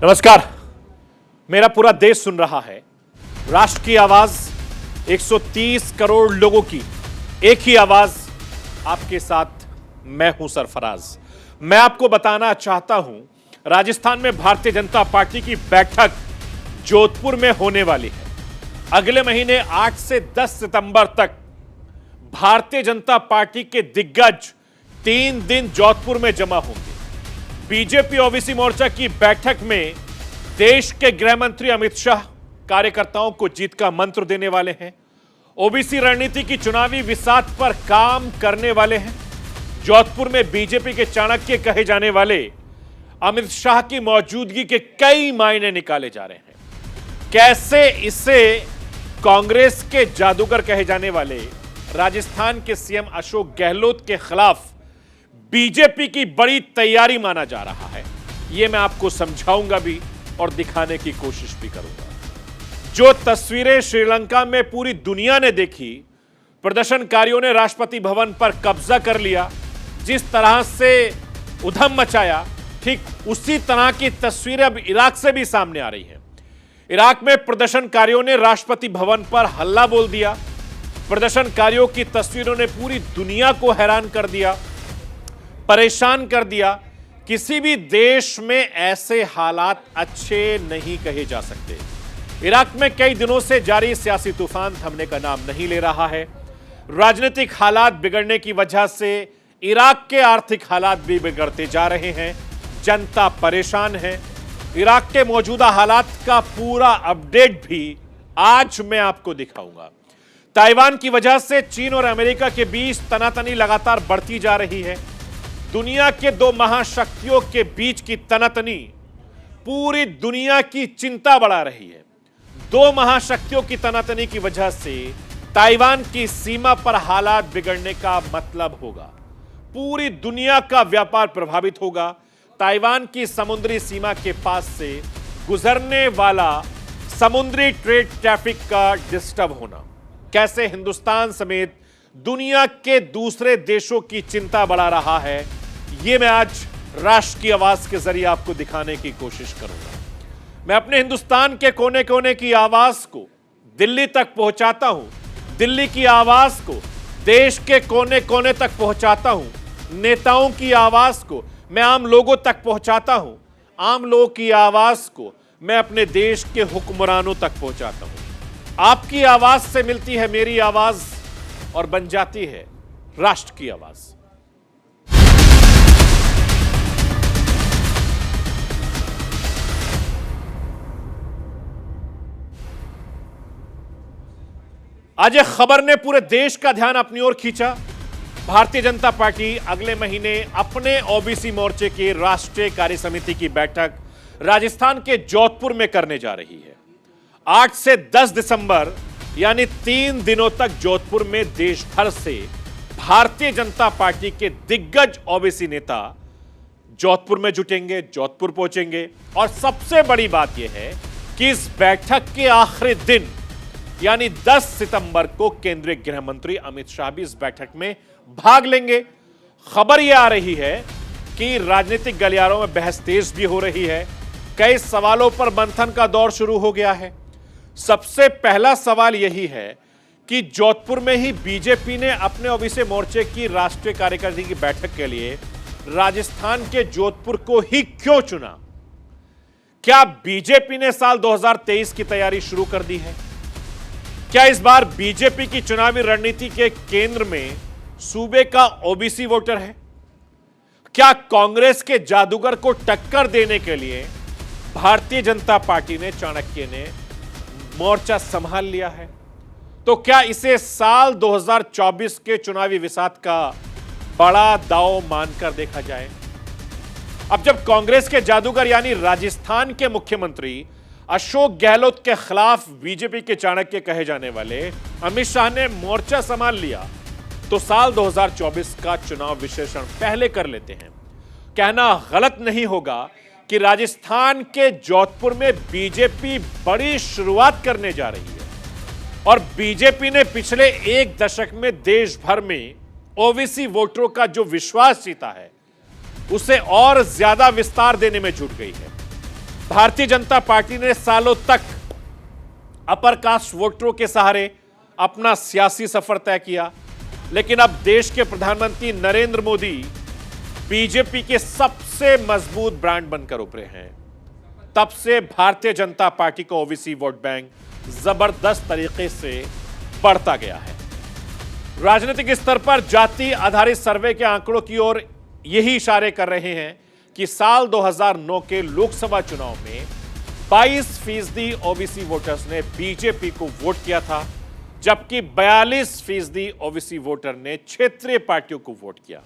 नमस्कार। मेरा पूरा देश सुन रहा है। राष्ट्र की आवाज 130 करोड़ लोगों की एक ही आवाज आपके साथ। मैं हूं सरफराज। मैं आपको बताना चाहता हूं, राजस्थान में भारतीय जनता पार्टी की बैठक जोधपुर में होने वाली है। अगले महीने 8 से 10 सितंबर तक भारतीय जनता पार्टी के दिग्गज 3 दिन जोधपुर में जमा होंगे। बीजेपी ओबीसी मोर्चा की बैठक में देश के गृह मंत्री अमित शाह कार्यकर्ताओं को जीत का मंत्र देने वाले हैं। ओबीसी रणनीति की चुनावी विसात पर काम करने वाले हैं। जोधपुर में बीजेपी के चाणक्य कहे जाने वाले अमित शाह की मौजूदगी के कई मायने निकाले जा रहे हैं। कैसे इसे कांग्रेस के जादूगर कहे जाने वाले राजस्थान के सीएम अशोक गहलोत के खिलाफ बीजेपी की बड़ी तैयारी माना जा रहा है, यह मैं आपको समझाऊंगा भी और दिखाने की कोशिश भी करूंगा। जो तस्वीरें श्रीलंका में पूरी दुनिया ने देखी, प्रदर्शनकारियों ने राष्ट्रपति भवन पर कब्जा कर लिया, जिस तरह से उधम मचाया, ठीक उसी तरह की तस्वीरें अब इराक से भी सामने आ रही हैं। इराक में प्रदर्शनकारियों ने राष्ट्रपति भवन पर हल्ला बोल दिया। प्रदर्शनकारियों की तस्वीरों ने पूरी दुनिया को हैरान कर दिया, परेशान कर दिया। किसी भी देश में ऐसे हालात अच्छे नहीं कहे जा सकते। इराक में कई दिनों से जारी सियासी तूफान थमने का नाम नहीं ले रहा है। राजनीतिक हालात बिगड़ने की वजह से इराक के आर्थिक हालात भी बिगड़ते जा रहे हैं। जनता परेशान है। इराक के मौजूदा हालात का पूरा अपडेट भी आज मैं आपको दिखाऊंगा। ताइवान की वजह से चीन और अमेरिका के बीच तनातनी लगातार बढ़ती जा रही है। दुनिया के दो महाशक्तियों के बीच की तनातनी पूरी दुनिया की चिंता बढ़ा रही है। दो महाशक्तियों की तनातनी की वजह से ताइवान की सीमा पर हालात बिगड़ने का मतलब होगा पूरी दुनिया का व्यापार प्रभावित होगा। ताइवान की समुद्री सीमा के पास से गुजरने वाला समुद्री ट्रेड ट्रैफिक का डिस्टर्ब होना कैसे हिंदुस्तान समेत दुनिया के दूसरे देशों की चिंता बढ़ा रहा है, यह मैं आज राष्ट्र की आवाज के जरिए आपको दिखाने की कोशिश करूंगा। मैं अपने हिंदुस्तान के कोने कोने की आवाज को दिल्ली तक पहुंचाता हूं। दिल्ली की आवाज को देश के कोने कोने तक पहुंचाता हूं। नेताओं की आवाज को मैं आम लोगों तक पहुंचाता हूं। आम लोगों की आवाज को मैं अपने देश के हुक्मरानों तक पहुंचाता हूं। आपकी आवाज से मिलती है मेरी आवाज और बन जाती है राष्ट्र की आवाज। आज एक खबर ने पूरे देश का ध्यान अपनी ओर खींचा। भारतीय जनता पार्टी अगले महीने अपने ओबीसी मोर्चे की राष्ट्रीय कार्य समिति की बैठक राजस्थान के जोधपुर में करने जा रही है। 8 से 10 दिसंबर यानी 3 दिनों तक जोधपुर में देश भर से भारतीय जनता पार्टी के दिग्गज ओबीसी नेता जोधपुर में जुटेंगे, जोधपुर पहुंचेंगे। और सबसे बड़ी बात यह है कि इस बैठक के आखिरी दिन यानी 10 सितंबर को केंद्रीय गृह मंत्री अमित शाह भी इस बैठक में भाग लेंगे। खबर यह आ रही है कि राजनीतिक गलियारों में बहस तेज भी हो रही है। कई सवालों पर मंथन का दौर शुरू हो गया है। सबसे पहला सवाल यही है कि जोधपुर में ही बीजेपी ने अपने ओबीसी मोर्चे की राष्ट्रीय कार्यकारिणी की बैठक के लिए राजस्थान के जोधपुर को ही क्यों चुना? क्या बीजेपी ने साल 2023 की तैयारी शुरू कर दी है? क्या इस बार बीजेपी की चुनावी रणनीति के केंद्र में सूबे का ओबीसी वोटर है? क्या कांग्रेस के जादूगर को टक्कर देने के लिए भारतीय जनता पार्टी ने, चाणक्य ने मोर्चा संभाल लिया है? तो क्या इसे साल 2024 के चुनावी विसात का बड़ा दांव मानकर देखा जाए? अब जब कांग्रेस के जादूगर यानी राजस्थान के मुख्यमंत्री अशोक गहलोत के खिलाफ बीजेपी के चाणक्य कहे जाने वाले अमित शाह ने मोर्चा संभाल लिया, तो साल 2024 का चुनाव विश्लेषण पहले कर लेते हैं। कहना गलत नहीं होगा कि राजस्थान के जोधपुर में बीजेपी बड़ी शुरुआत करने जा रही है और बीजेपी ने पिछले 1 दशक में देश भर में ओबीसी वोटरों का जो विश्वास जीता है, उसे और ज्यादा विस्तार देने में जुट गई है। भारतीय जनता पार्टी ने सालों तक अपर कास्ट वोटरों के सहारे अपना सियासी सफर तय किया, लेकिन अब देश के प्रधानमंत्री नरेंद्र मोदी बीजेपी के सबसे मजबूत ब्रांड बनकर उभरे हैं। तब से भारतीय जनता पार्टी का ओबीसी वोट बैंक जबरदस्त तरीके से बढ़ता गया है। राजनीतिक स्तर पर जाति आधारित सर्वे के आंकड़ों की ओर यही इशारे कर रहे हैं कि साल 2009 के लोकसभा चुनाव में 22% ओबीसी वोटर्स ने बीजेपी को वोट किया था, जबकि 42% ओबीसी वोटर ने क्षेत्रीय पार्टियों को वोट किया।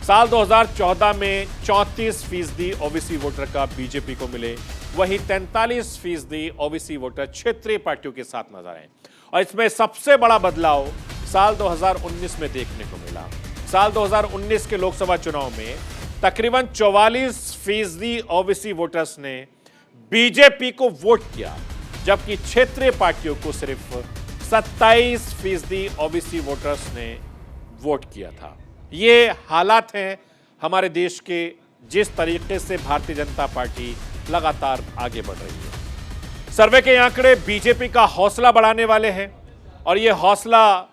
साल 2014 में 34% ओबीसी वोटर का बीजेपी को मिले, वहीं 43% ओबीसी वोटर क्षेत्रीय पार्टियों के साथ नजर आए। और इसमें सबसे बड़ा बदलाव साल 2019 में देखने को मिला। साल 2019 के लोकसभा चुनाव में तकरीबन 44% ओबीसी वोटर्स ने बीजेपी को वोट किया, जबकि क्षेत्रीय पार्टियों को सिर्फ 27% ओबीसी वोटर्स ने वोट किया था। ये हालात हैं हमारे देश के, जिस तरीके से भारतीय जनता पार्टी लगातार आगे बढ़ रही है। सर्वे के आंकड़े बीजेपी का हौसला बढ़ाने वाले हैं और ये हौसला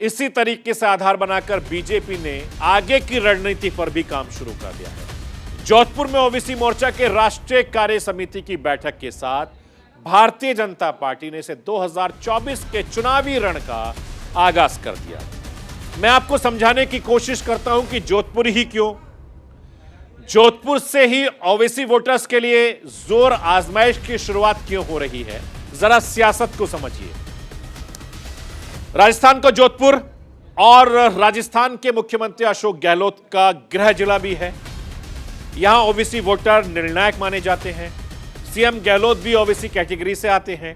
इसी तरीके से आधार बनाकर बीजेपी ने आगे की रणनीति पर भी काम शुरू कर दिया है। जोधपुर में ओबीसी मोर्चा के राष्ट्रीय कार्य समिति की बैठक के साथ भारतीय जनता पार्टी ने इसे 2024 के चुनावी रण का आगाज कर दिया। मैं आपको समझाने की कोशिश करता हूं कि जोधपुर ही क्यों, जोधपुर से ही ओबीसी वोटर्स के लिए जोर आजमाइश की शुरुआत क्यों हो रही है। जरा सियासत को समझिए। राजस्थान का जोधपुर और राजस्थान के मुख्यमंत्री अशोक गहलोत का गृह जिला भी है। यहां ओबीसी वोटर निर्णायक माने जाते हैं। सीएम गहलोत भी ओबीसी कैटेगरी से आते हैं।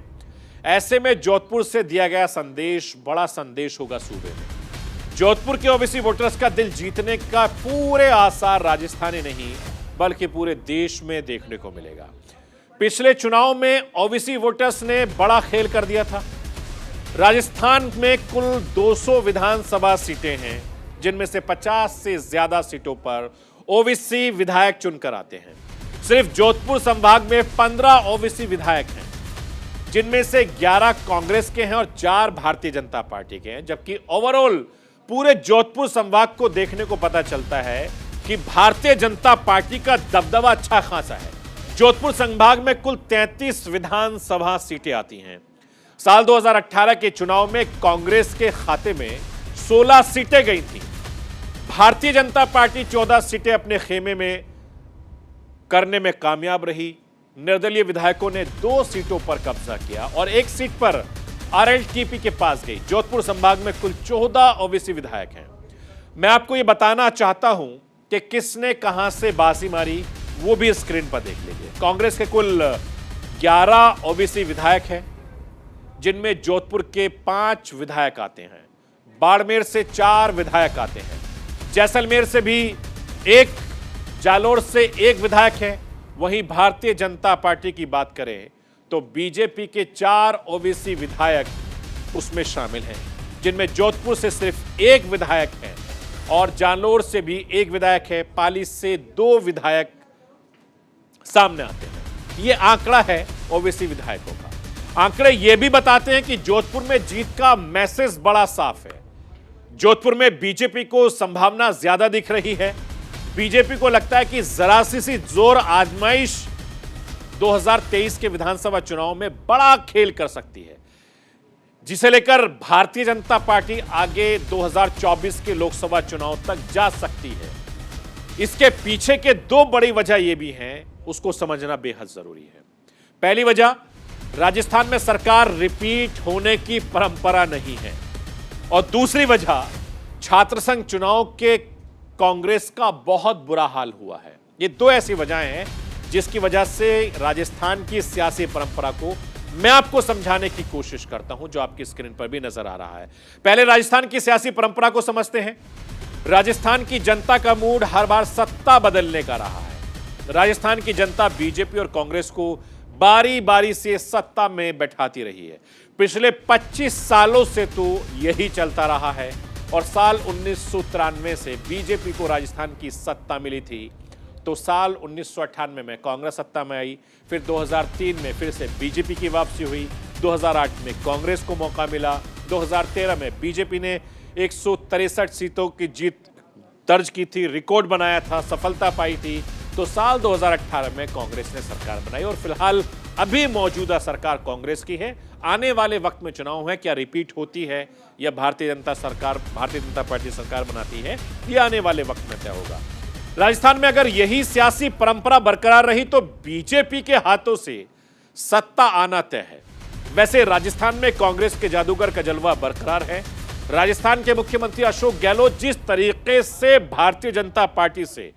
ऐसे में जोधपुर से दिया गया संदेश बड़ा संदेश होगा सूबे में। जोधपुर के ओबीसी वोटर्स का दिल जीतने का पूरे आसार राजस्थान ही नहीं बल्कि पूरे देश में देखने को मिलेगा। पिछले चुनाव में ओबीसी वोटर्स ने बड़ा खेल कर दिया था। राजस्थान में कुल 200 विधानसभा सीटें हैं, जिनमें से 50 से ज्यादा सीटों पर ओबीसी विधायक चुनकर आते हैं। सिर्फ जोधपुर संभाग में 15 ओबीसी विधायक हैं, जिनमें से 11 कांग्रेस के हैं और 4 भारतीय जनता पार्टी के हैं, जबकि ओवरऑल पूरे जोधपुर संभाग को देखने को पता चलता है कि भारतीय जनता पार्टी का दबदबा अच्छा खासा है। जोधपुर संभाग में कुल 33 विधानसभा सीटें आती हैं। साल 2018 के चुनाव में कांग्रेस के खाते में 16 सीटें गई थी। भारतीय जनता पार्टी 14 सीटें अपने खेमे में करने में कामयाब रही। निर्दलीय विधायकों ने 2 सीटों पर कब्जा किया और 1 सीट पर आरएलटीपी के पास गई। जोधपुर संभाग में कुल 14 ओबीसी विधायक हैं। मैं आपको यह बताना चाहता हूं कि किसने कहां से बाजी मारी, वो भी स्क्रीन पर देख लीजिए। कांग्रेस के कुल 11 ओबीसी विधायक हैं, जिनमें जोधपुर के 5 विधायक आते हैं, बाड़मेर से 4 विधायक आते हैं, जैसलमेर से भी 1, जालोर से 1 विधायक है। वहीं भारतीय जनता पार्टी की बात करें तो बीजेपी के 4 ओबीसी विधायक उसमें शामिल हैं, जिनमें जोधपुर से सिर्फ 1 विधायक है और जालोर से भी 1 विधायक है। पाली से 2 विधायक सामने आते हैं। यह आंकड़ा है ओबीसी विधायकों का। आंकड़े यह भी बताते हैं कि जोधपुर में जीत का मैसेज बड़ा साफ है। जोधपुर में बीजेपी को संभावना ज्यादा दिख रही है। बीजेपी को लगता है कि जरा सी जोर आजमाइश 2023 के विधानसभा चुनाव में बड़ा खेल कर सकती है, जिसे लेकर भारतीय जनता पार्टी आगे 2024 के लोकसभा चुनाव तक जा सकती है। इसके पीछे के 2 बड़ी वजह यह भी हैं, उसको समझना बेहद जरूरी है। पहली वजह, राजस्थान में सरकार रिपीट होने की परंपरा नहीं है और दूसरी वजह, छात्र संघ चुनाव के कांग्रेस का बहुत बुरा हाल हुआ है। ये 2 ऐसी वजहें हैं जिसकी वजह से राजस्थान की सियासी परंपरा को मैं आपको समझाने की कोशिश करता हूं, जो आपकी स्क्रीन पर भी नजर आ रहा है। पहले राजस्थान की सियासी परंपरा को समझते हैं। राजस्थान की जनता का मूड हर बार सत्ता बदलने का रहा है। राजस्थान की जनता बीजेपी और कांग्रेस को बारी बारी से सत्ता में बैठाती रही है। पिछले 25 सालों से तो यही चलता रहा है और साल 1993 से बीजेपी को राजस्थान की सत्ता मिली थी तो साल 1998 में कांग्रेस सत्ता में आई, फिर 2003 में फिर से बीजेपी की वापसी हुई, 2008 में कांग्रेस को मौका मिला, 2013 में बीजेपी ने 163 सीटों की जीत दर्ज की थी, रिकॉर्ड बनाया था, सफलता पाई थी। तो साल 2018 में कांग्रेस ने सरकार बनाई और फिलहाल अभी मौजूदा सरकार कांग्रेस की है। आने वाले वक्त में चुनाव है, क्या रिपीट होती है या भारतीय जनता पार्टी सरकार बनाती है, यह आने वाले वक्त में तय होगा। राजस्थान में अगर यही सियासी परंपरा बरकरार रही तो बीजेपी के हाथों से सत्ता आना तय है। वैसे राजस्थान में कांग्रेस के जादूगर का जलवा बरकरार है। राजस्थान के मुख्यमंत्री अशोक गहलोत जिस तरीके से भारतीय जनता पार्टी से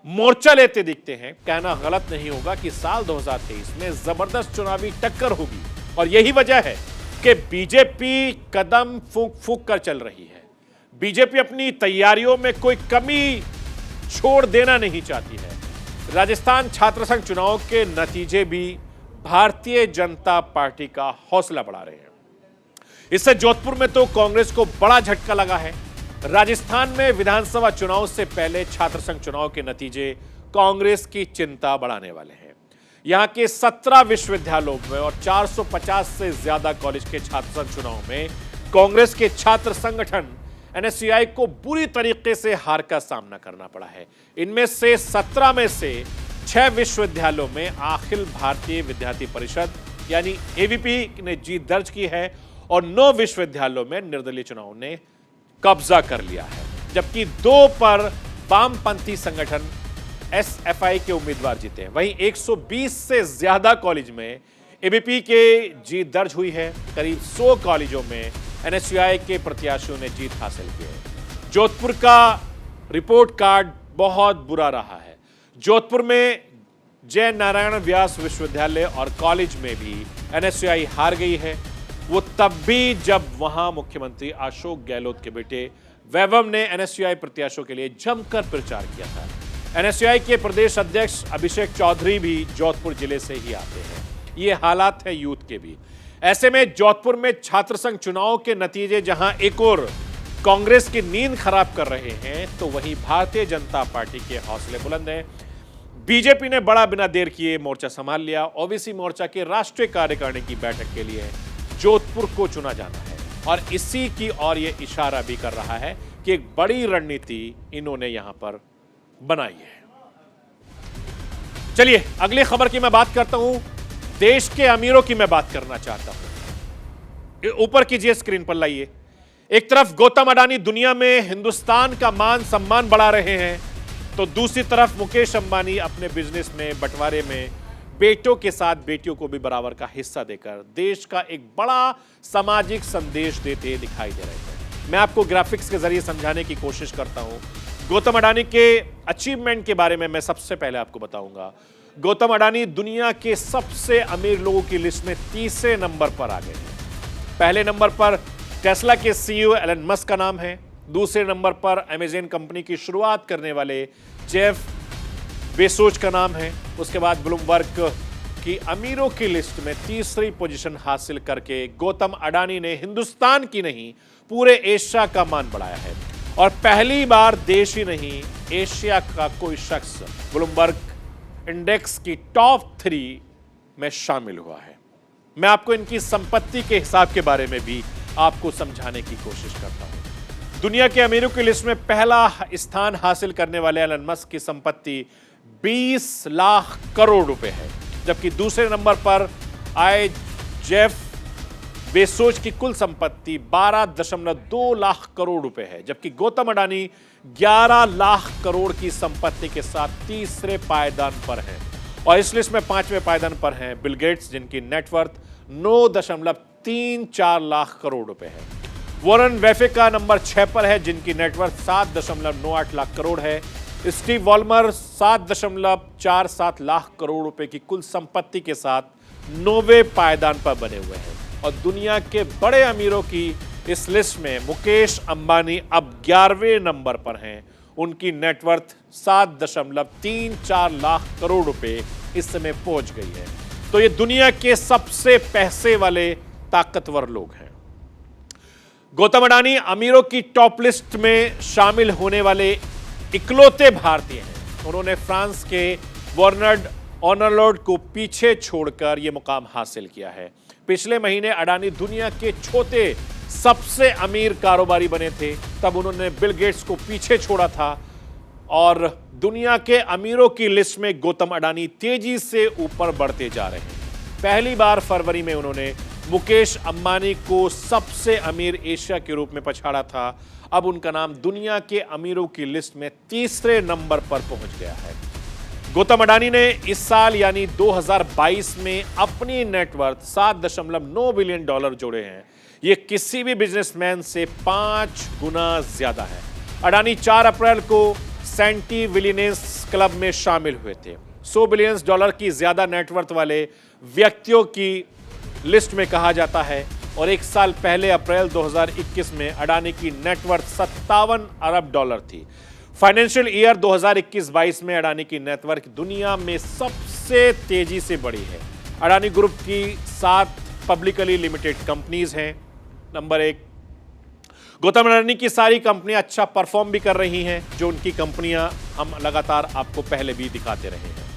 मोर्चा लेते दिखते हैं, कहना गलत नहीं होगा कि साल 2023 में जबरदस्त चुनावी टक्कर होगी। और यही वजह है कि बीजेपी कदम फूंक फूंक कर चल रही है। बीजेपी अपनी तैयारियों में कोई कमी छोड़ देना नहीं चाहती है। राजस्थान छात्र संघ चुनाव के नतीजे भी भारतीय जनता पार्टी का हौसला बढ़ा रहे हैं। इससे जोधपुर में तो कांग्रेस को बड़ा झटका लगा है। राजस्थान में विधानसभा चुनाव से पहले छात्र संघ चुनाव के नतीजे कांग्रेस की चिंता बढ़ाने वाले हैं। यहां के 17 विश्वविद्यालयों में और 450 से ज्यादा कॉलेज के छात्र संघ चुनाव में कांग्रेस के छात्र संगठन एनएसयूआई को बुरी तरीके से हार का सामना करना पड़ा है। इनमें से 17 में से 6 विश्वविद्यालयों में अखिल भारतीय विद्यार्थी परिषद यानी एवीपी ने जीत दर्ज की है और 9 विश्वविद्यालयों में निर्दलीय चुनाव ने कब्जा कर लिया है, जबकि 2 पर वामपंथी संगठन एसएफआई के उम्मीदवार जीते हैं। वहीं 120 से ज्यादा कॉलेज में एबीपी के जीत दर्ज हुई है। करीब 100 कॉलेजों में एनएसयूआई के प्रत्याशियों ने जीत हासिल की है। जोधपुर का रिपोर्ट कार्ड बहुत बुरा रहा है। जोधपुर में जय नारायण व्यास विश्वविद्यालय और कॉलेज में भी एनएसयूआई हार गई है। वो तब भी जब वहां मुख्यमंत्री अशोक गहलोत के बेटे वैभव ने एनएसयूआई प्रत्याशियों के लिए जमकर प्रचार किया था। एनएसयूआई के प्रदेश अध्यक्ष अभिषेक चौधरी भी जोधपुर जिले से ही आते हैं। ये हालात है यूथ के भी। ऐसे में जोधपुर में छात्र संघ चुनाव के नतीजे जहां एक और कांग्रेस की नींद खराब कर रहे हैं, तो वहीं भारतीय जनता पार्टी के हौसले बुलंद हैं। बीजेपी ने बड़ा बिना देर किए मोर्चा संभाल लिया। ओबीसी मोर्चा के राष्ट्रीय कार्यकारिणी की बैठक के लिए जोधपुर को चुना जाना है और इसी की ओर यह इशारा भी कर रहा है कि एक बड़ी रणनीति इन्होंने यहां पर बनाई है। चलिए अगली खबर की मैं बात करता हूं। देश के अमीरों की मैं बात करना चाहता हूं। ऊपर कीजिए, स्क्रीन पर लाइए। एक तरफ गौतम अडानी दुनिया में हिंदुस्तान का मान सम्मान बढ़ा रहे हैं, तो दूसरी तरफ मुकेश अंबानी अपने बिजनेस में बंटवारे में बेटों के साथ बेटियों को भी बराबर का हिस्सा देकर देश का एक बड़ा सामाजिक संदेश देते दिखाई दे रहे हैं। मैं आपको ग्राफिक्स के जरिए समझाने की कोशिश करता हूं। गौतम अडानी के अचीवमेंट के बारे में मैं सबसे पहले आपको बताऊंगा। गौतम अडानी दुनिया के सबसे अमीर लोगों की लिस्ट में तीसरे नंबर पर आ गए हैं। पहले नंबर पर टेस्ला के सीईओ एलन मस्क का नाम है। दूसरे नंबर पर अमेज़न कंपनी की शुरुआत करने वाले जेफ बेजोस का नाम है। उसके बाद ब्लूमबर्ग की अमीरों की लिस्ट में तीसरी पोजीशन हासिल करके गौतम अडानी ने हिंदुस्तान की नहीं पूरे एशिया का मान बढ़ाया है और पहली बार देश ही नहीं एशिया का कोई शख्स ब्लूमबर्ग इंडेक्स की टॉप 3 में शामिल हुआ है। मैं आपको इनकी संपत्ति के हिसाब के बारे में भी आपको समझाने की कोशिश करता हूं। दुनिया के अमीरों की लिस्ट में पहला स्थान हासिल करने वाले एलन मस्क की संपत्ति 20 लाख करोड़ रुपए है, जबकि दूसरे नंबर पर आए जेफ बेजोस की कुल संपत्ति 12.2 लाख करोड़ रुपए है, जबकि गौतम अडानी 11 लाख करोड़ की संपत्ति के साथ तीसरे पायदान पर है और इस लिस्ट में 5वें पायदान पर हैं बिल गेट्स, जिनकी नेटवर्थ 9.34 लाख करोड़ रुपए है। वॉरेन बफेट का नंबर 6 पर है, जिनकी नेटवर्थ 7.98 लाख करोड़ है। स्टीव वॉलमर 7.47 लाख करोड़ रुपए की कुल संपत्ति के साथ 9वें पायदान पर बने हुए हैं और दुनिया के बड़े अमीरों की इस लिस्ट में मुकेश अंबानी अब 11वें नंबर पर हैं। उनकी नेटवर्थ 7.34 लाख करोड़ रुपए इस समय पहुंच गई है। तो ये दुनिया के सबसे पैसे वाले ताकतवर लोग हैं। गौतम अडानी अमीरों की टॉप लिस्ट में शामिल होने वाले इकलौते भारतीय हैं उन्होंने फ्रांस के बर्नार्ड अर्नोल्ट को पीछे छोड़कर यह मुकाम हासिल किया है। पिछले महीने अडानी दुनिया के चौथे सबसे अमीर कारोबारी बने थे, तब उन्होंने बिल गेट्स को पीछे छोड़ा था और दुनिया के अमीरों की लिस्ट में गौतम अडानी तेजी से ऊपर बढ़ते जा रहे हैं। पहली बार फरवरी में उन्होंने मुकेश अंबानी को सबसे अमीर एशिया के रूप में पछाड़ा था। अब उनका नाम दुनिया के अमीरों की लिस्ट में तीसरे नंबर पर पहुंच गया है। गौतम अडानी ने इस साल यानी 2022 में अपनी नेटवर्थ $7.9 बिलियन जोड़े हैं। यह किसी भी बिजनेसमैन से 5 गुना ज्यादा है। अडानी 4 अप्रैल को सेंटी बिलियनेयर्स क्लब में शामिल हुए थे। $100 बिलियन की ज्यादा नेटवर्थ वाले व्यक्तियों की लिस्ट में कहा जाता है और एक साल पहले अप्रैल 2021 में अडानी की नेटवर्थ $57 अरब थी। फाइनेंशियल ईयर 2021-22 में अडानी की नेटवर्थ दुनिया में सबसे तेजी से बढ़ी है। अडानी ग्रुप की 7 पब्लिकली लिमिटेड कंपनीज हैं। नंबर 1, गौतम अडानी की सारी कंपनियां अच्छा परफॉर्म भी कर रही हैं, जो उनकी कंपनियां हम लगातार आपको पहले भी दिखाते रहे हैं।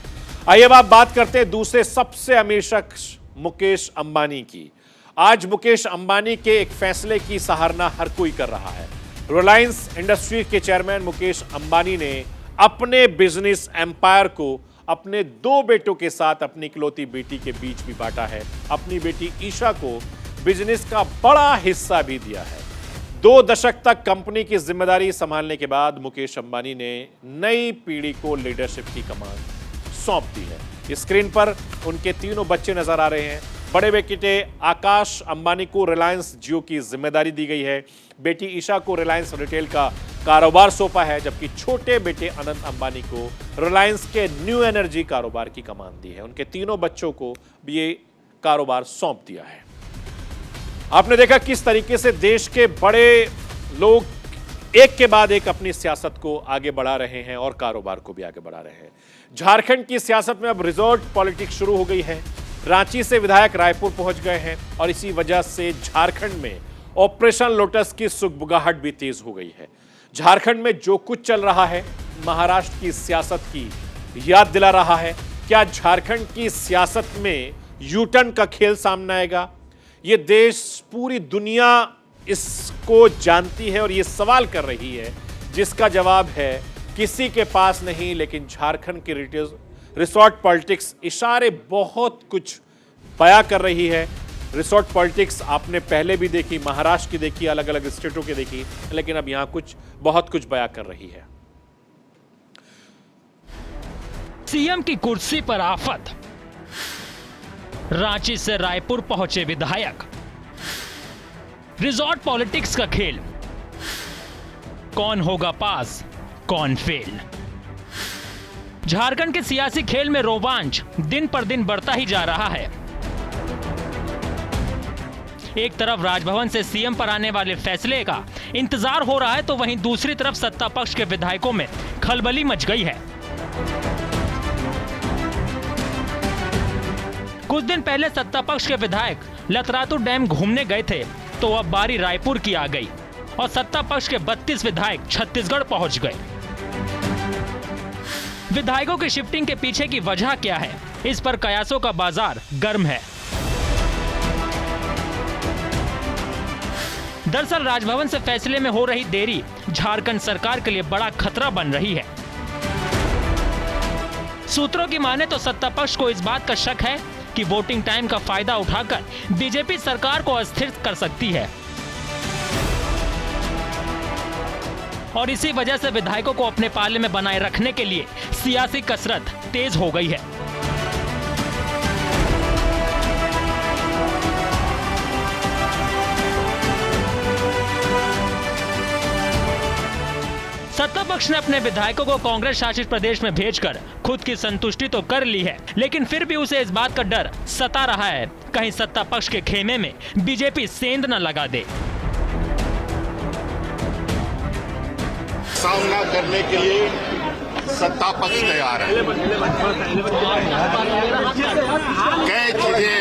आइए अब आप बात करते हैं दूसरे सबसे अमीर शख्स मुकेश अंबानी की। आज मुकेश अंबानी के एक फैसले की सराहना हर कोई कर रहा है। रिलायंस इंडस्ट्री के चेयरमैन मुकेश अंबानी ने अपने बिजनेस एम्पायर को अपने 2 बेटों के साथ अपनी इकलौती बेटी के बीच भी बांटा है। अपनी बेटी ईशा को बिजनेस का बड़ा हिस्सा भी दिया है। 2 दशक तक कंपनी की जिम्मेदारी संभालने के बाद मुकेश अंबानी ने नई पीढ़ी को लीडरशिप की कमान सौंप दी है। स्क्रीन पर उनके तीनों बच्चे नजर आ रहे हैं। बड़े बेटे आकाश अंबानी को रिलायंस जियो की जिम्मेदारी दी गई है। बेटी ईशा को रिलायंस रिटेल का कारोबार सौंपा है, जबकि छोटे बेटे अनंत अंबानी को रिलायंस के न्यू एनर्जी कारोबार की कमान दी है। उनके तीनों बच्चों को भी ये कारोबार सौंप दिया है। आपने देखा किस तरीके से देश के बड़े लोग एक के बाद एक अपनी सियासत को आगे बढ़ा रहे हैं और कारोबार को भी आगे बढ़ा रहे हैं। झारखंड की सियासत में अब रिजॉर्ट पॉलिटिक्स शुरू हो गई है। रांची से विधायक रायपुर पहुंच गए हैं और इसी वजह से झारखंड में ऑपरेशन लोटस की सुगबुगाहट भी तेज हो गई है। झारखंड में जो कुछ चल रहा है महाराष्ट्र की सियासत की याद दिला रहा है। क्या झारखंड की सियासत में यूटर्न का खेल सामने आएगा? ये देश, पूरी दुनिया इसको जानती है और ये सवाल कर रही है, जिसका जवाब है किसी के पास नहीं, लेकिन झारखंड की रिसोर्ट पॉलिटिक्स इशारे बहुत कुछ बयां कर रही है। रिसोर्ट पॉलिटिक्स आपने पहले भी देखी, महाराष्ट्र की देखी, अलग अलग स्टेटों की देखी, लेकिन अब यहां बहुत कुछ बयां कर रही है। सीएम की कुर्सी पर आफत, रांची से रायपुर पहुंचे विधायक, रिसोर्ट पॉलिटिक्स का खेल, कौन होगा पास कौन फेल। झारखंड के सियासी खेल में रोमांच दिन पर दिन बढ़ता ही जा रहा है। एक तरफ राजभवन से सीएम पर आने वाले फैसले का इंतजार हो रहा है, तो वहीं दूसरी तरफ सत्ता पक्ष के विधायकों में खलबली मच गई है। कुछ दिन पहले सत्ता पक्ष के विधायक लतरातू डैम घूमने गए थे, तो अब बारी रायपुर की आ गई और सत्ता पक्ष के 32 विधायक छत्तीसगढ़ पहुंच गए। विधायकों की शिफ्टिंग के पीछे की वजह क्या है, इस पर कयासों का बाजार गर्म है। दरअसल राजभवन से फैसले में हो रही देरी झारखंड सरकार के लिए बड़ा खतरा बन रही है। सूत्रों की माने तो सत्ता पक्ष को इस बात का शक है कि वोटिंग टाइम का फायदा उठाकर बीजेपी सरकार को अस्थिर कर सकती है और इसी वजह से विधायकों को अपने पाले में बनाए रखने के लिए सियासी कसरत तेज हो गई है। सत्ता पक्ष ने अपने विधायकों को कांग्रेस शासित प्रदेश में भेजकर खुद की संतुष्टि तो कर ली है, लेकिन फिर भी उसे इस बात का डर सता रहा है कहीं सत्ता पक्ष के खेमे में बीजेपी सेंध न लगा दे। सामना करने के लिए सत्ता पक्ष तैयार है। कई चीजें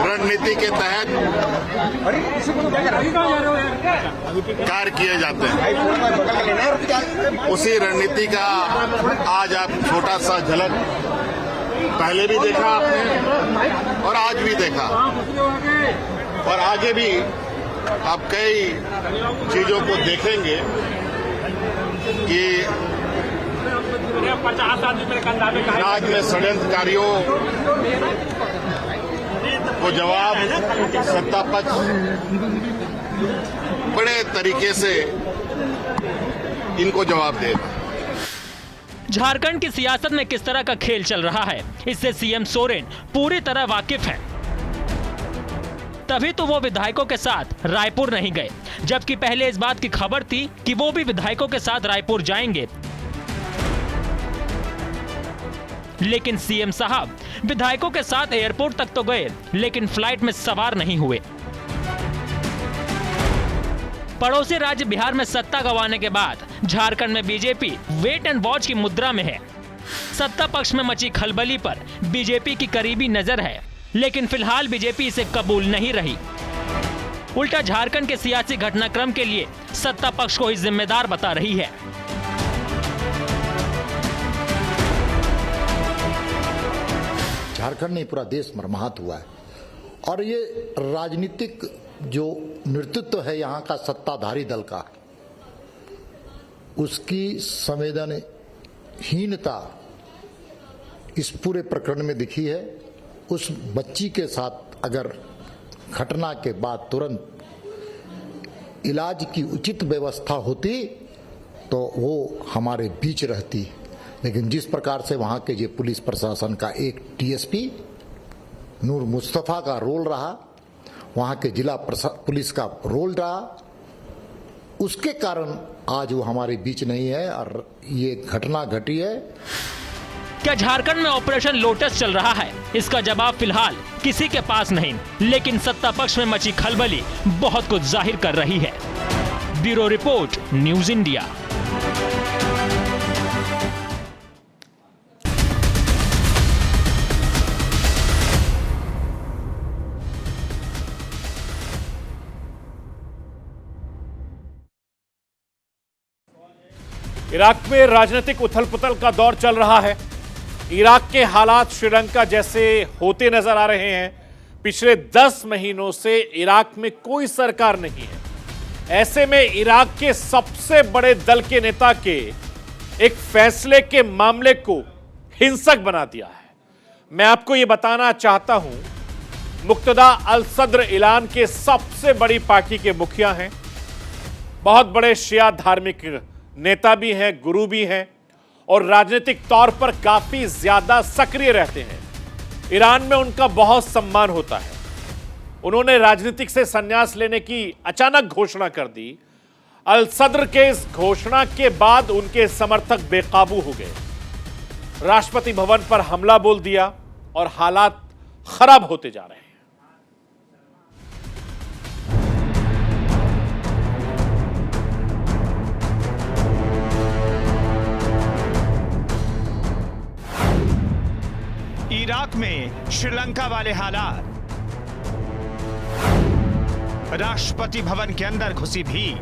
रणनीति के तहत कार्य किए जाते हैं। उसी रणनीति का आज आप छोटा सा झलक पहले भी देखा आपने और आज भी देखा, और आगे भी आप कई चीजों को देखेंगे कि राज्य में षड्यंत्रकारियों को जवाब सत्ता पक्ष बड़े तरीके से इनको जवाब देगा। झारखंड की सियासत में किस तरह का खेल चल रहा है, इससे सीएम सोरेन पूरी तरह वाकिफ है। तभी तो वो विधायकों के साथ रायपुर नहीं गए, जबकि पहले इस बात की खबर थी कि वो भी विधायकों के साथ रायपुर जाएंगे। लेकिन सीएम साहब विधायकों के साथ एयरपोर्ट तक तो गए, लेकिन फ्लाइट में सवार नहीं हुए। पड़ोसी राज्य बिहार में सत्ता गंवाने के बाद झारखंड में बीजेपी वेट एंड वॉच की मुद्रा में है। सत्ता पक्ष में मची खलबली पर बीजेपी की करीबी नजर है, लेकिन फिलहाल बीजेपी इसे कबूल नहीं रही। उल्टा झारखंड के सियासी घटनाक्रम के लिए सत्ता पक्ष को ही जिम्मेदार बता रही है। झारखंड नहीं, पूरा देश मरमाहत हुआ है। और ये राजनीतिक जो नेतृत्व है यहाँ का सत्ताधारी दल का, उसकी संवेदनहीनता इस पूरे प्रकरण में दिखी है। उस बच्ची के साथ अगर घटना के बाद तुरंत इलाज की उचित व्यवस्था होती तो वो हमारे बीच रहती, लेकिन जिस प्रकार से वहां के जो पुलिस प्रशासन का एक टीएसपी नूर मुस्तफा का रोल रहा, वहां के जिला पुलिस का रोल रहा, उसके कारण आज वो हमारे बीच नहीं है और ये घटना घटी है। क्या झारखंड में ऑपरेशन लोटस चल रहा है? इसका जवाब फिलहाल किसी के पास नहीं, लेकिन सत्ता पक्ष में मची खलबली बहुत कुछ जाहिर कर रही है। Bureau report, news India. Iraq में राजनीतिक उथल-पुथल का दौर चल रहा है। इराक के हालात श्रीलंका जैसे होते नजर आ रहे हैं। पिछले 10 महीनों से इराक में कोई सरकार नहीं है। ऐसे में इराक के सबसे बड़े दल के नेता के एक फैसले के मामले को हिंसक बना दिया है। मैं आपको यह बताना चाहता हूं, मुक्तदा अल सद्र ईरान के सबसे बड़ी पार्टी के मुखिया हैं, बहुत बड़े शिया धार्मिक नेता भी हैं, गुरु भी हैं और राजनीतिक तौर पर काफी ज्यादा सक्रिय रहते हैं। ईरान में उनका बहुत सम्मान होता है। उन्होंने राजनीतिक से संन्यास लेने की अचानक घोषणा कर दी। अल सद्र के इस घोषणा के बाद उनके समर्थक बेकाबू हो गए, राष्ट्रपति भवन पर हमला बोल दिया और हालात खराब होते जा रहे हैं। इराक में श्रीलंका वाले हालात। राष्ट्रपति भवन के अंदर घुसी भीड़,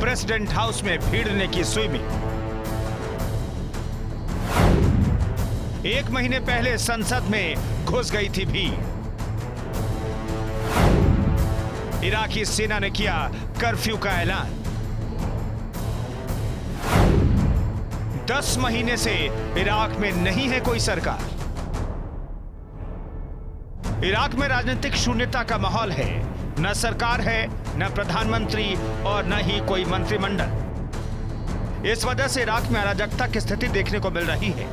प्रेसिडेंट हाउस में भीड़ने की स्विमिंग। 1 महीने पहले संसद में घुस गई थी भीड़। इराकी सेना ने किया कर्फ्यू का ऐलान। 10 महीने से इराक में नहीं है कोई सरकार। इराक में राजनीतिक शून्यता का माहौल है। न सरकार है, न प्रधानमंत्री और न ही कोई मंत्रिमंडल। इस वजह से इराक में अराजकता की स्थिति देखने को मिल रही है।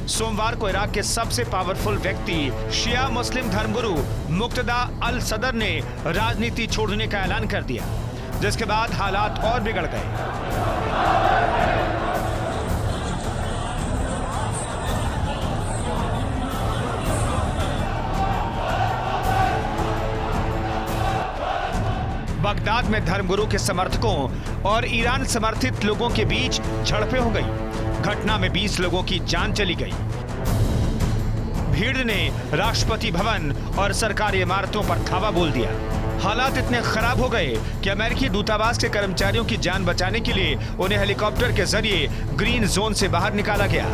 सोमवार को इराक के सबसे पावरफुल व्यक्ति शिया मुस्लिम धर्मगुरु मुक्तदा अल सदर ने राजनीति छोड़ने का ऐलान कर दिया, जिसके बाद हालात और बिगड़ गए। बगदाद में धर्मगुरु के समर्थकों और ईरान समर्थित लोगों के बीच झड़पें हो गई। घटना में 20 लोगों की जान चली गई। भीड़ ने राष्ट्रपति भवन और सरकारी इमारतों पर धावा बोल दिया। हालात इतने खराब हो गए कि अमेरिकी दूतावास के कर्मचारियों की जान बचाने के लिए उन्हें हेलीकॉप्टर के जरिए ग्रीन जोन से बाहर निकाला गया।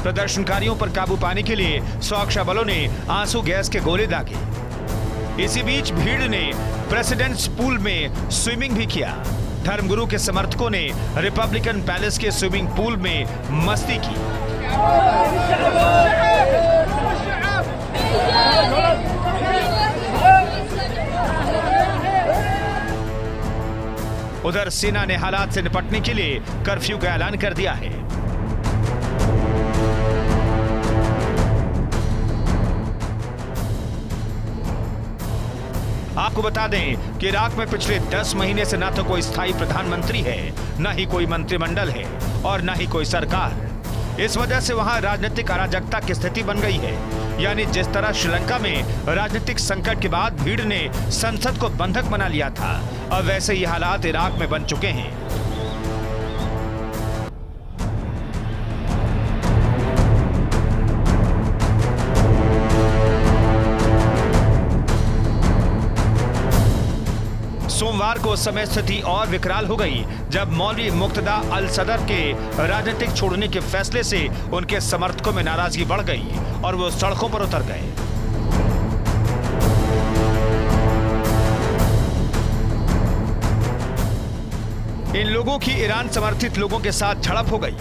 प्रदर्शनकारियों पर काबू पाने के लिए सुरक्षा बलों ने आंसू गैस के गोले दागे। इसी बीच भीड़ ने प्रेसिडेंट्स पूल में स्विमिंग भी किया। धर्मगुरु के समर्थकों ने रिपब्लिकन पैलेस के स्विमिंग पूल में मस्ती की। उधर सेना ने हालात से निपटने के लिए कर्फ्यू का ऐलान कर दिया है। आपको बता दें कि इराक में पिछले 10 महीने से ना तो कोई स्थायी प्रधानमंत्री है, न ही कोई मंत्रिमंडल है और न ही कोई सरकार। इस वजह से वहां राजनीतिक अराजकता की स्थिति बन गई है। यानी जिस तरह श्रीलंका में राजनीतिक संकट के बाद भीड़ ने संसद को बंधक बना लिया था, अब वैसे ही हालात इराक में बन चुके हैं। सोमवार को समय स्थिति और विकराल हो गई जब मौलवी मुक्तदा अल सदर के राजनीतिक छोड़ने के फैसले से उनके समर्थकों में नाराजगी बढ़ गई और वो सड़कों पर उतर गए। इन लोगों की ईरान समर्थित लोगों के साथ झड़प हो गई।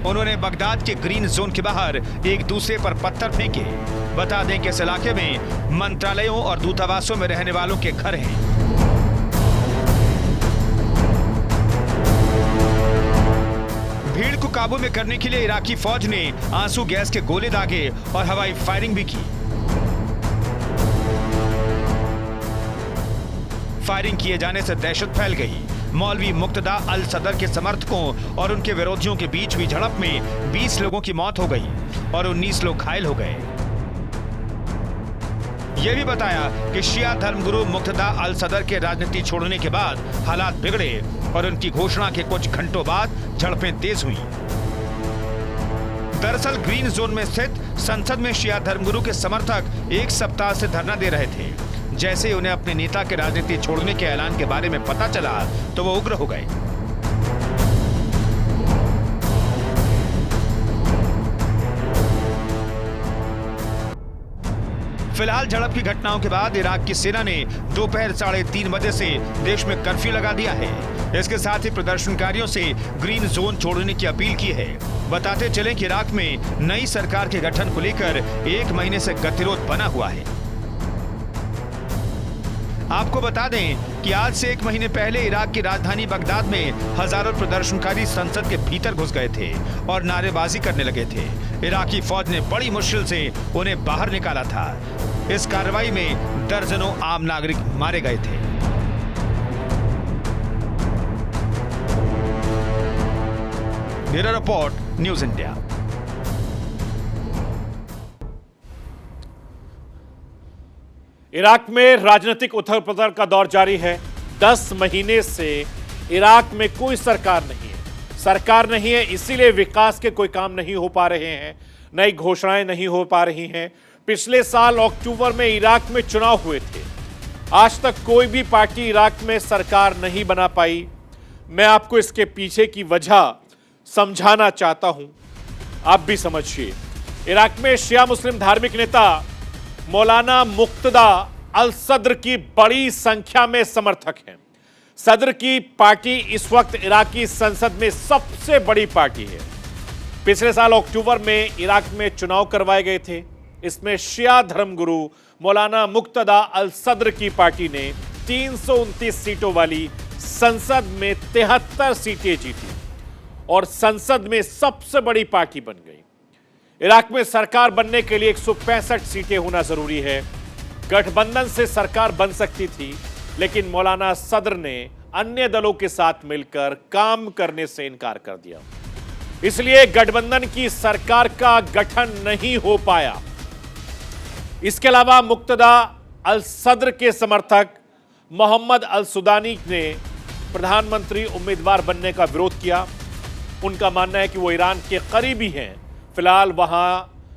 उन्होंने बगदाद के ग्रीन जोन के बाहर एक दूसरे पर पत्थर फेंके। बता दें कि इस इलाके में मंत्रालयों और दूतावासों में रहने वालों के घर हैं। भीड़ को काबू में करने के लिए इराकी फौज ने आंसू गैस के गोले दागे और हवाई फायरिंग भी की। फायरिंग किए जाने से दहशत फैल गई। मौलवी मुक्तदा अल सदर के समर्थकों और उनके विरोधियों के बीच हुई झड़प में 20 लोगों की मौत हो गई और 19 लोग घायल हो गए। यह भी बताया कि शिया धर्मगुरु मुक्तदा अल सदर के राजनीति छोड़ने के बाद हालात बिगड़े और उनकी घोषणा के कुछ घंटों बाद झड़पें तेज हुई। दरअसल ग्रीन जोन में स्थित संसद में शिया धर्मगुरु के समर्थक एक सप्ताह से धरना दे रहे थे। जैसे उन्हें अपने नेता के राजनीति छोड़ने के ऐलान के बारे में पता चला तो वो उग्र हो गए। फिलहाल झड़प की घटनाओं के बाद इराक की सेना ने दोपहर 3:30 बजे से देश में कर्फ्यू लगा दिया है। इसके साथ ही प्रदर्शनकारियों से ग्रीन जोन छोड़ने की अपील की है। बताते चलें कि इराक में नई सरकार के गठन को लेकर 1 महीने से गतिरोध बना हुआ है। आपको बता दें कि आज से 1 महीने पहले इराक की राजधानी बगदाद में हजारों प्रदर्शनकारी संसद के भीतर घुस गए थे और नारेबाजी करने लगे थे। इराकी फौज ने बड़ी मुश्किल से उन्हें बाहर निकाला था। इस कार्रवाई में दर्जनों आम नागरिक मारे गए थे। Bureau report, news India. Iraq में राजनीतिक उथल पुथल का दौर जारी है। 10 महीने से इराक में कोई सरकार नहीं है। सरकार नहीं है, इसीलिए विकास के कोई काम नहीं हो पा रहे हैं, नई घोषणाएं नहीं हो पा रही हैं। पिछले साल अक्टूबर में इराक में चुनाव हुए थे। आज तक कोई भी पार्टी इराक में सरकार नहीं बना पाई। मैं आपको इसके पीछे की वजह समझाना चाहता हूं, आप भी समझिए। इराक में शिया मुस्लिम धार्मिक नेता मौलाना मुक्तदा अल सदर की बड़ी संख्या में समर्थक हैं। सदर की पार्टी इस वक्त इराकी संसद में सबसे बड़ी पार्टी है। पिछले साल अक्टूबर में इराक में चुनाव करवाए गए थे। इसमें शिया धर्मगुरु मौलाना मुक्तदा अल सदर की पार्टी ने 329 सीटों वाली संसद में 73 सीटें जीती और संसद में सबसे बड़ी पार्टी बन गई। इराक में सरकार बनने के लिए 165 सीटें होना जरूरी है। गठबंधन से सरकार बन सकती थी, लेकिन मौलाना सदर ने अन्य दलों के साथ मिलकर काम करने से इनकार कर दिया। इसलिए गठबंधन की सरकार का गठन नहीं हो पाया। इसके अलावा मुक्तदा अल सदर के समर्थक मोहम्मद अल सुदानी ने प्रधानमंत्री उम्मीदवार बनने का विरोध किया। उनका मानना है कि वो ईरान के करीबी हैं। फिलहाल वहां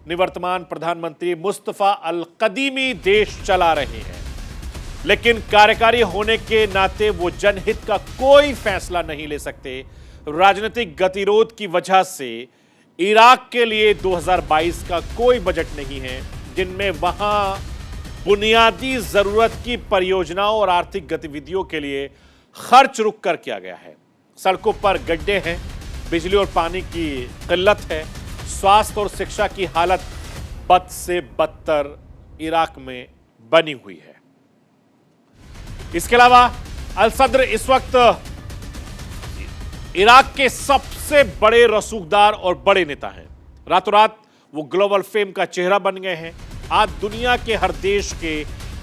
निवर्तमान प्रधानमंत्री मुस्तफा अल कदीमी देश चला रहे हैं, लेकिन कार्यकारी होने के नाते वो जनहित का कोई फैसला नहीं ले सकते। राजनीतिक गतिरोध की वजह से इराक के लिए 2022 का कोई बजट नहीं है, जिनमें वहां बुनियादी जरूरत की परियोजनाओं और आर्थिक गतिविधियों के लिए खर्च रुक कर किया गया है। सड़कों पर गड्ढे हैं, बिजली और पानी की किल्लत है, स्वास्थ्य और शिक्षा की हालत बद से बदतर इराक में बनी हुई है। इसके अलावा अल सदर इस वक्त इराक के सबसे बड़े रसूखदार और बड़े नेता हैं। रातों रात वो ग्लोबल फेम का चेहरा बन गए हैं। आज दुनिया के हर देश के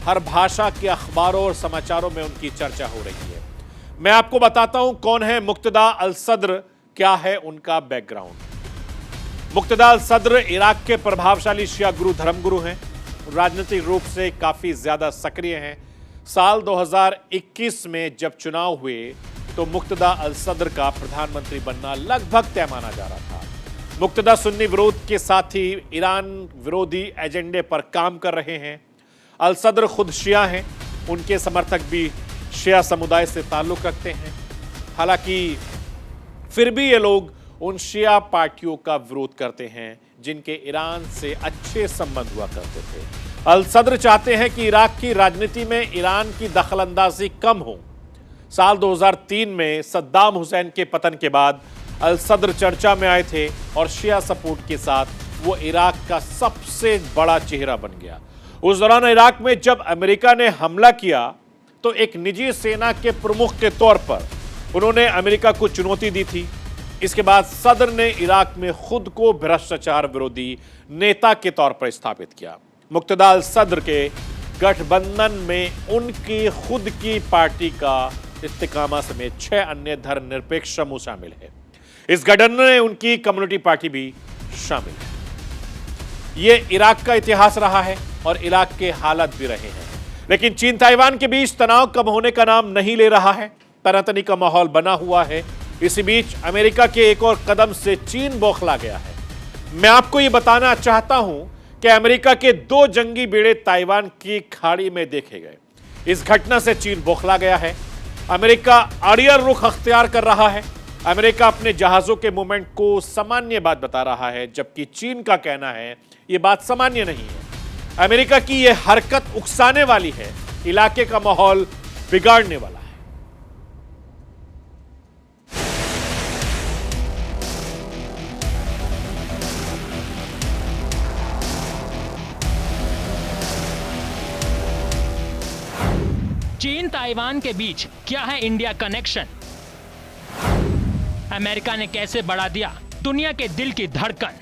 हर भाषा के अखबारों और समाचारों में उनकी चर्चा हो रही है। मैं आपको बताता हूं कौन है मुक्तदा अल सदर, क्या है उनका बैकग्राउंड। मुक्तदा अल सदर इराक के प्रभावशाली शिया गुरु धर्मगुरु हैं। राजनीतिक रूप से काफी ज्यादा सक्रिय हैं। साल 2021 में जब चुनाव हुए तो मुक्तदा अल सदर का प्रधानमंत्री बनना लगभग तय माना जा रहा था। मुक्तदा सुन्नी विरोध के साथ ही ईरान विरोधी एजेंडे पर काम कर रहे हैं। अल सदर खुद शिया हैं, उनके समर्थक भी शिया समुदाय से ताल्लुक रखते हैं। हालांकि फिर भी ये लोग उन शिया पार्टियों का विरोध करते हैं जिनके ईरान से अच्छे संबंध हुआ करते थे। अल सदर चाहते हैं कि इराक की राजनीति में ईरान की दखलंदाजी कम हो। साल 2003 में सद्दाम हुसैन के पतन के बाद अल सदर चर्चा में आए थे और शिया सपोर्ट के साथ वो इराक का सबसे बड़ा चेहरा बन गया। उस दौरान इराक में जब अमेरिका ने हमला किया तो एक निजी सेना के प्रमुख के तौर पर उन्होंने अमेरिका को चुनौती दी थी। इसके बाद सदर ने इराक में खुद को भ्रष्टाचार विरोधी नेता के तौर पर स्थापित किया। मुक्तदा अल सदर के गठबंधन में उनकी खुद की पार्टी का इस्तिकामा समेत 6 अन्य धर्मनिरपेक्ष समूह शामिल है। इस गठबंधन में उनकी कम्युनिटी पार्टी भी शामिल है। यह इराक का इतिहास रहा है और इराक के हालात भी रहे हैं। लेकिन चीन ताइवान के बीच तनाव कम होने का नाम नहीं ले रहा है। तनातनी का माहौल बना हुआ है। इसी बीच अमेरिका के एक और कदम से चीन बौखला गया है। मैं आपको यह बताना चाहता हूं कि अमेरिका के 2 जंगी बेड़े ताइवान की खाड़ी में देखे गए। इस घटना से चीन बौखला गया है। अमेरिका अड़ियल रुख अख्तियार कर रहा है। अमेरिका अपने जहाजों के मूवमेंट को सामान्य बात बता रहा है, जबकि चीन का कहना है यह बात सामान्य नहीं है। अमेरिका की यह हरकत उकसाने वाली है, इलाके का माहौल बिगाड़ने वाला है। चीन ताइवान के बीच क्या है इंडिया कनेक्शन? अमेरिका ने कैसे बढ़ा दिया दुनिया के दिल की धड़कन?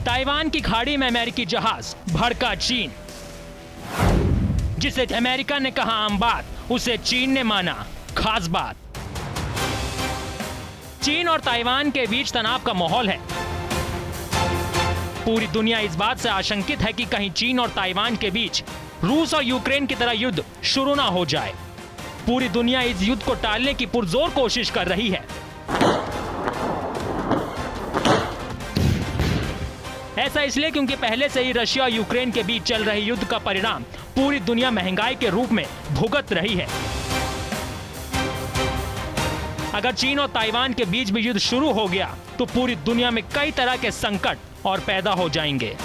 ताइवान की खाड़ी में अमेरिकी जहाज भड़का चीन। जिसे अमेरिका ने कहा आम बात, उसे चीन ने माना खास बात। चीन और ताइवान के बीच तनाव का माहौल है। पूरी दुनिया इस बात से आशंकित है कि कहीं चीन और ताइवान के बीच रूस और यूक्रेन की तरह युद्ध शुरू ना हो जाए। पूरी दुनिया इस युद्ध को टालने की पुरजोर कोशिश कर रही है। ऐसा इसलिए क्योंकि पहले से ही रशिया और यूक्रेन के बीच चल रहे युद्ध का परिणाम पूरी दुनिया महंगाई के रूप में भुगत रही है। अगर चीन और ताइवान के बीच भी युद्ध शुरू हो गया तो पूरी दुनिया में कई तरह के संकट और पैदा हो जाएंगे।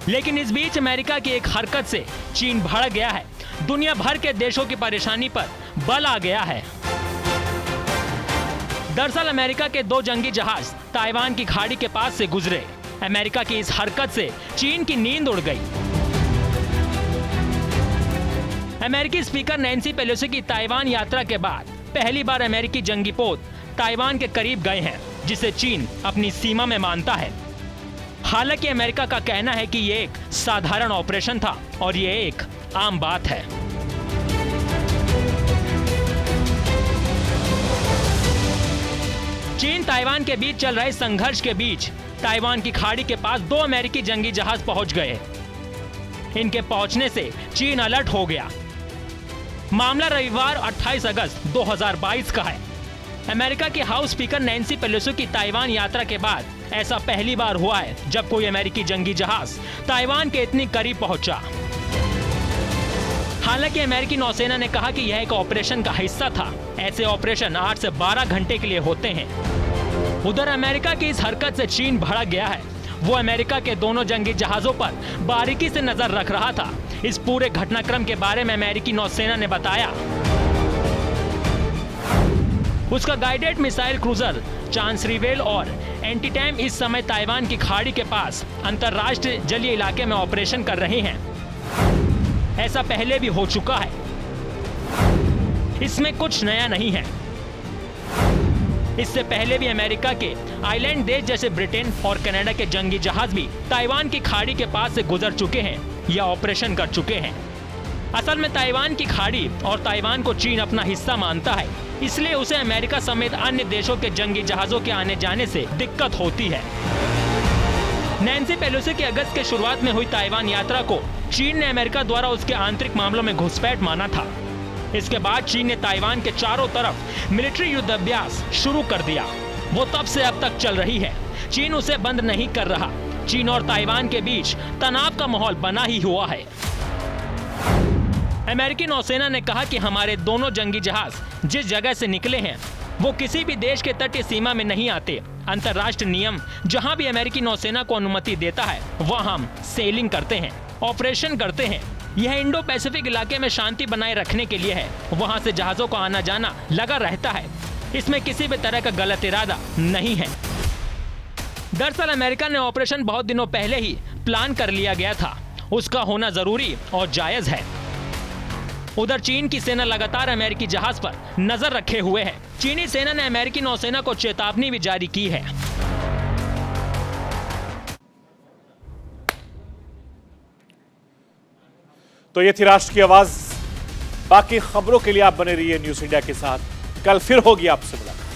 लेकिन इस बीच अमेरिका की एक हरकत से चीन भड़क गया है। दुनिया भर के देशों की परेशानी पर बल आ गया है। दरअसल अमेरिका के 2 जंगी जहाज ताइवान की खाड़ी के पास से गुजरे। अमेरिका की इस हरकत से चीन की नींद उड़ गई। अमेरिकी स्पीकर नैन्सी पेलोसी की ताइवान यात्रा के बाद पहली बार अमेरिकी जंगी पोत ताइवान के करीब गए हैं, जिसे चीन अपनी सीमा में मानता है। हालांकि अमेरिका का कहना है कि यह एक साधारण ऑपरेशन था और यह एक आम बात है। चीन ताइवान के बीच चल रहे संघर्ष के बीच ताइवान की खाड़ी के पास 2 अमेरिकी जंगी जहाज पहुंच गए। इनके पहुंचने से चीन अलर्ट हो गया। मामला रविवार 28 अगस्त 2022 का है। अमेरिका की हाउस स्पीकर नैन्सी पेलोसी की ताइवान यात्रा के बाद ऐसा पहली बार हुआ है जब कोई अमेरिकी जंगी जहाज ताइवान के इतनी करीब पहुंचा। हालांकि अमेरिकी नौसेना ने कहा कि यह एक ऑपरेशन का हिस्सा था। ऐसे ऑपरेशन 8 से 12 घंटे के लिए होते हैं। उधर अमेरिका की इस हरकत से चीन भड़क गया है। वो अमेरिका के दोनों जंगी जहाजों पर बारीकी से नजर रख रहा था। इस पूरे घटनाक्रम के बारे में अमेरिकी नौसेना ने बताया उसका गाइडेड मिसाइल क्रूजर चांसरीवेल और एंटीटैम इस समय ताइवान की खाड़ी के पास अंतरराष्ट्रीय जलीय इलाके में ऑपरेशन कर रहे हैं। ऐसा पहले भी हो चुका है, इसमें कुछ नया नहीं है। इससे पहले भी अमेरिका के आइलैंड देश जैसे ब्रिटेन और कनाडा के जंगी जहाज भी ताइवान की खाड़ी के पास से गुजर चुके हैं या ऑपरेशन कर चुके हैं। असल में ताइवान की खाड़ी और ताइवान को चीन अपना हिस्सा मानता है, इसलिए उसे अमेरिका समेत अन्य देशों के जंगी जहाजों के आने जाने से दिक्कत होती है। नैन्सी पेलोसी की अगस्त के शुरुआत में हुई ताइवान यात्रा को चीन ने अमेरिका द्वारा उसके आंतरिक मामलों में घुसपैठ माना था। इसके बाद चीन ने ताइवान के चारों तरफ मिलिट्री युद्धाभ्यास शुरू कर दिया। वो तब से अब तक चल रही है। चीन उसे बंद नहीं कर रहा। चीन और ताइवान के बीच तनाव का माहौल बना ही हुआ है। अमेरिकी नौसेना ने कहा कि हमारे दोनों जंगी जहाज जिस जगह से निकले हैं वो किसी भी देश के तटीय सीमा में नहीं आते। अंतर्राष्ट्रीय नियम जहां भी अमेरिकी नौसेना को अनुमति देता है वहां हम सेलिंग करते हैं, ऑपरेशन करते हैं। यह इंडो पैसिफिक इलाके में शांति बनाए रखने के लिए है। वहां से जहाजों का आना जाना लगा रहता है। इसमें किसी भी तरह का गलत इरादा नहीं है। दरअसल अमेरिका ने ऑपरेशन बहुत दिनों पहले ही प्लान कर लिया गया था। उसका होना जरूरी और जायज है। उधर चीन की सेना लगातार अमेरिकी जहाज पर नजर रखे हुए है। चीनी सेना ने अमेरिकी नौसेना को चेतावनी भी जारी की है। तो ये थी राष्ट्र की आवाज। बाकी खबरों के लिए आप बने रहिए न्यूज़ इंडिया के साथ। कल फिर होगी आपसे मुलाकात।